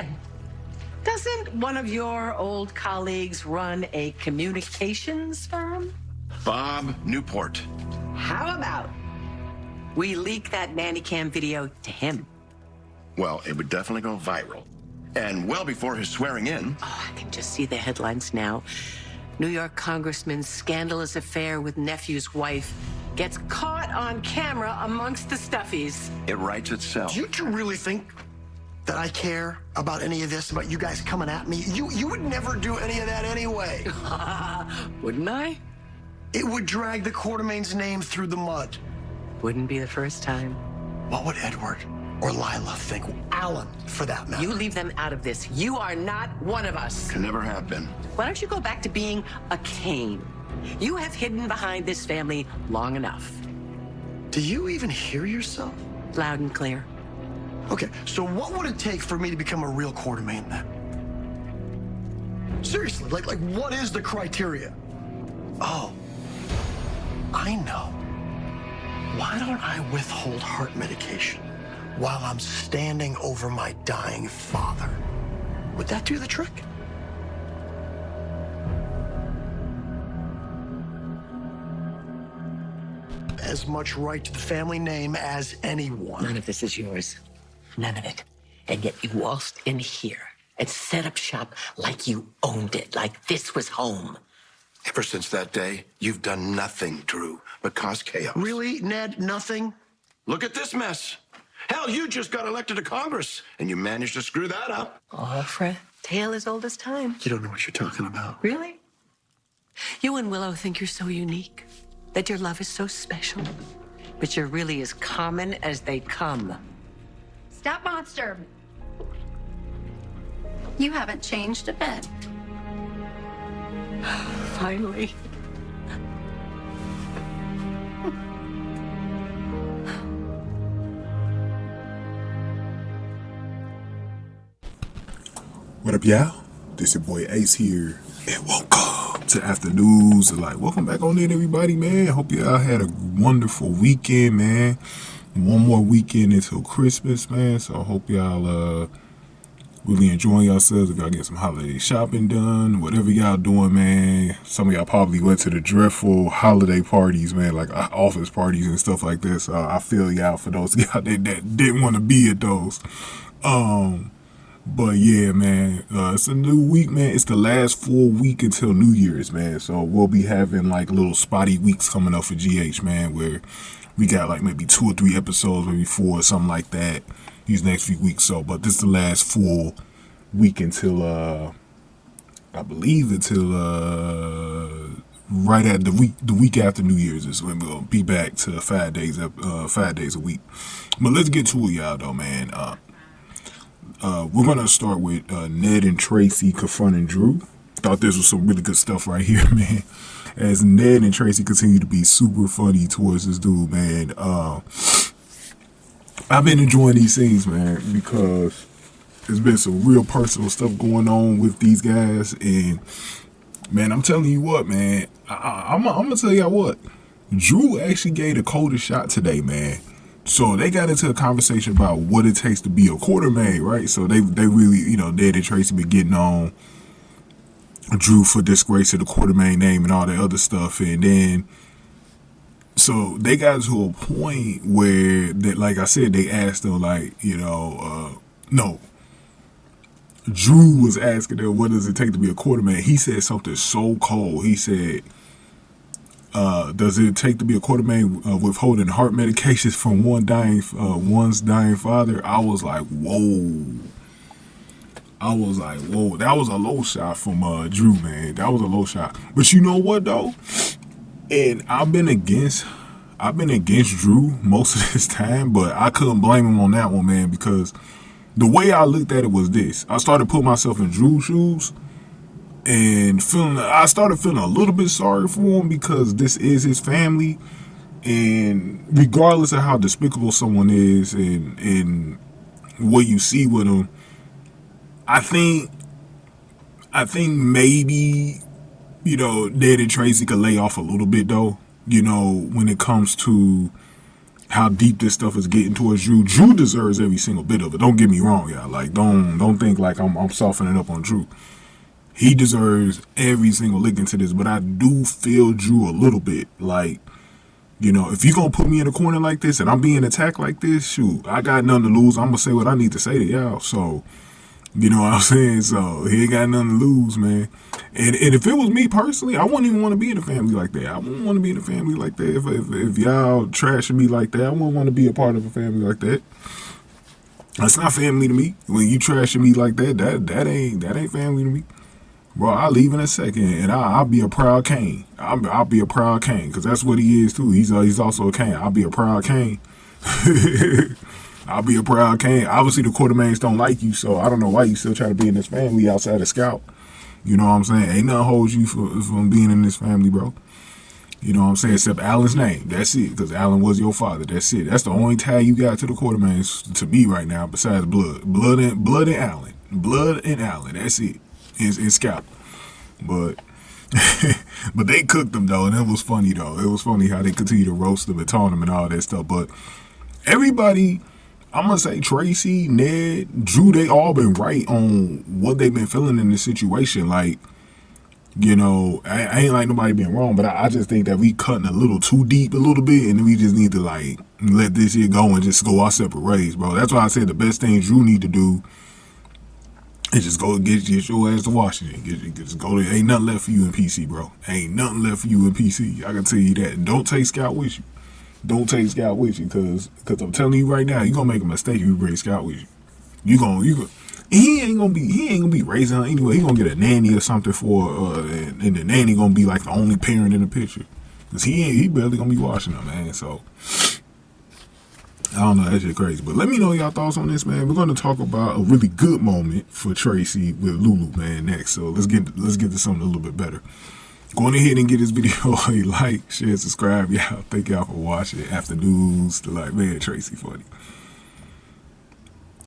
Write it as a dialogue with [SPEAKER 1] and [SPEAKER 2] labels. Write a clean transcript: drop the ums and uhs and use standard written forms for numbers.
[SPEAKER 1] Ned, doesn't one of your old colleagues run a communications firm?
[SPEAKER 2] Bob Newport.
[SPEAKER 1] How about we leak that nanny cam video to him?
[SPEAKER 2] Well, it would definitely go viral. And well before his swearing in.
[SPEAKER 1] Oh, I can just see the headlines now. New York congressman's scandalous affair with nephew's wife gets caught on camera amongst the stuffies.
[SPEAKER 2] It writes itself.
[SPEAKER 3] Do you two really think that I care about any of this, about you guys coming at me? You would never do any of that anyway.
[SPEAKER 1] Wouldn't I?
[SPEAKER 3] It would drag the Quartermaine's name through the mud.
[SPEAKER 1] Wouldn't be the first time.
[SPEAKER 3] What would Edward or Lila think? Alan, for that matter.
[SPEAKER 1] You leave them out of this. You are not one of us.
[SPEAKER 2] Can never have been.
[SPEAKER 1] Why don't you go back to being a Cain? You have hidden behind this family long enough.
[SPEAKER 3] Do you even hear yourself?
[SPEAKER 1] Loud and clear.
[SPEAKER 3] Okay, so what would it take for me to become a real Quartermaine then? Seriously, like what is the criteria? Oh, I know. Why don't I withhold heart medication while I'm standing over my dying father? Would that do the trick? As much right to the family name as anyone.
[SPEAKER 1] None of this is yours. None of it. And yet you waltzed in here and set up shop like you owned it, like this was home.
[SPEAKER 2] Ever since that day, you've done nothing, Drew, but cause chaos.
[SPEAKER 3] Really, Ned? Nothing?
[SPEAKER 2] Look at this mess. Hell, you just got elected to Congress, and you managed to screw that up.
[SPEAKER 1] Oh, Fred, tale as old as time.
[SPEAKER 3] You don't know what you're talking about.
[SPEAKER 1] Really? You and Willow think you're so unique, that your love is so special, but you're really as common as they come.
[SPEAKER 4] Stop, monster. You haven't changed a bit.
[SPEAKER 1] Finally.
[SPEAKER 5] What up, y'all? This your boy Ace here, and welcome to Afternoons. Welcome back on in, everybody, man. Hope y'all had a wonderful weekend, man. One more weekend until Christmas, man. So I hope y'all really enjoying yourselves. If y'all get some holiday shopping done, whatever y'all doing, man. Some of y'all probably went to the dreadful holiday parties, man, like office parties and stuff like this. So I feel y'all for those y'all that didn't want to be at those. But yeah, man, it's a new week, man. It's the last full week until New Year's, man. So we'll be having little spotty weeks coming up for GH, man, where we got maybe 2 or 3 episodes, maybe 4 or something like that these next few weeks. So, but this is the last full week until, I believe until, right at the week after New Year's is when we'll be back to 5 days a week. But let's get to it, y'all, though, man. We're gonna start with Ned and Tracy confronting Drew. Thought this was some really good stuff right here, man. As Ned and Tracy continue to be super funny towards this dude, man. I've been enjoying these scenes, man, because there's been some real personal stuff going on with these guys, and man, I'm telling you what, man. I'm gonna tell y'all what. Drew actually gave the coldest shot today, man. So they got into a conversation about what it takes to be a Quartermaine, right? So they really, Ned and Tracy been getting on Drew for disgrace of the Quartermaine name and all that other stuff. And then, so they got to a point where, that, like I said, they asked them, no. Drew was asking them, what does it take to be a Quartermaine? He said something so cold. He said, does it take to be a Quartermaine withholding heart medications from one's dying father? I was like, whoa. That was a low shot from Drew, man. That was a low shot. But you know what, though? And I've been against Drew most of this time, but I couldn't blame him on that one, man, because the way I looked at it was this. I started putting myself in Drew's shoes, and I started feeling a little bit sorry for him, because this is his family, and regardless of how despicable someone is and what you see with them, I think maybe, Ned and Tracy could lay off a little bit, though, when it comes to how deep this stuff is getting towards Drew. Drew deserves every single bit of it. Don't get me wrong, y'all. Like, don't think like I'm softening up on Drew. He deserves every single lick into this, but I do feel Drew a little bit. Like, you know, if you're going to put me in a corner like this and I'm being attacked like this, shoot, I got nothing to lose. I'm going to say what I need to say to y'all. So, you know what I'm saying? So, he ain't got nothing to lose, man. And if it was me personally, I wouldn't even want to be in a family like that. I wouldn't want to be in a family like that. If y'all trashing me like that, I wouldn't want to be a part of a family like that. That's not family to me. When you trashing me like that, that ain't family to me. Bro, I'll leave in a second, and I'll be a proud Cain. I'll be a proud Cain, because that's what he is, too. He's also a Cain. I'll be a proud Cain. I'll be a proud Cain. Obviously, the Quartermaines don't like you, so I don't know why you still try to be in this family outside of Scout. You know what I'm saying? Ain't nothing holds you from being in this family, bro. You know what I'm saying? Except Alan's name. That's it, because Alan was your father. That's it. That's the only tie you got to the Quartermaines, to me right now, besides blood. Blood and Alan. Blood and Alan. That's it. In Scout. But but they cooked them though, and it was funny though. It was funny how they continue to roast them and taunt them and all that stuff. But everybody, I'm gonna say Tracy, Ned, Drew, they all been right on what they've been feeling in this situation. Like, you know, I ain't like nobody being wrong, but I just think that we cutting a little too deep a little bit, and we just need to like let this here go and just go our separate ways, bro. That's why I said the best thing Drew need to do and just go get your ass to Washington. Just go to, ain't nothing left for you in PC, bro. Ain't nothing left for you in PC. I can tell you that. And don't take Scout with you. Don't take Scout with you, cause I'm telling you right now, you gonna make a mistake if you bring Scout with you. He ain't gonna be raising her anyway. He gonna get a nanny or something for and the nanny gonna be like the only parent in the picture. Cause he barely gonna be watching her, man. So I don't know, that shit crazy. But let me know y'all thoughts on this, man. We're gonna talk about a really good moment for Tracy with Lulu, man, next. So let's get to something a little bit better. Going ahead and get this video a like, share, subscribe, y'all. Thank y'all for watching. After news to like, man, Tracy funny.